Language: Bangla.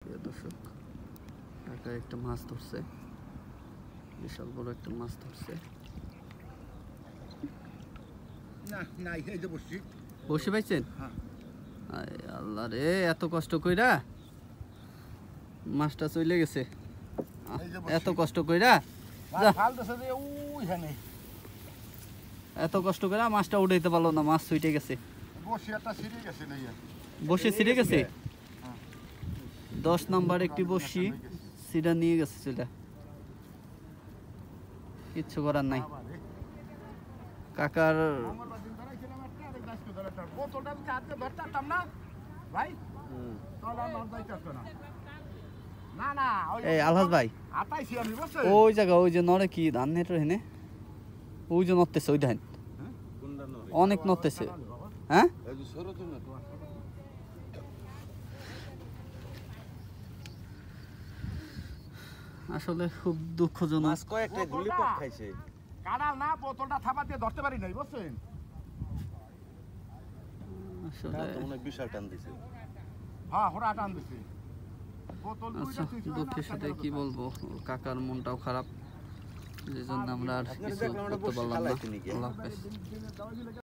প্রিয় দর্শক, কাকা একটা মাছ ধরছে, বিশাল বড় একটা মাছ ধরছে। বসে পাইছেন? আল্লাহ রে, এত কষ্ট কইরা মাছটা চলে গেছে। এত কষ্ট কইরা মাছটা উঠাইতে পারলো না, মাছ ছুটে গেছে। বসে ছিঁড়ে গেছে। 10 নাম্বার একটি বসি সিডা নিয়ে গেছে চলে, কিচ্ছু করার নাই। কাকার এই আলহাজ ভাই, ওই জায়গা ওই যে নড়ে কি ধান নেট হেনে, ওই যে নড়তেছে, ওই ধান অনেক নড়তেছে। হ্যাঁ, আসলে খুব দুঃখজনক। কয়েকটা গুলি পক খাইছে, কাড়াল না বোতলটা থাপা দিয়ে ধরতে পারি নাই, বুঝছেন? আসলে অনেক বিশাল টান দিছে। হ্যাঁ, হোড়া টান দিছে বোতল। আচ্ছা, দুঃখের সাথে কি বলবো, কাকার মনটাও খারাপ, যে জন্য আমরা আর কিছু করতে পারলাম না। আল্লাহ হাফেজ।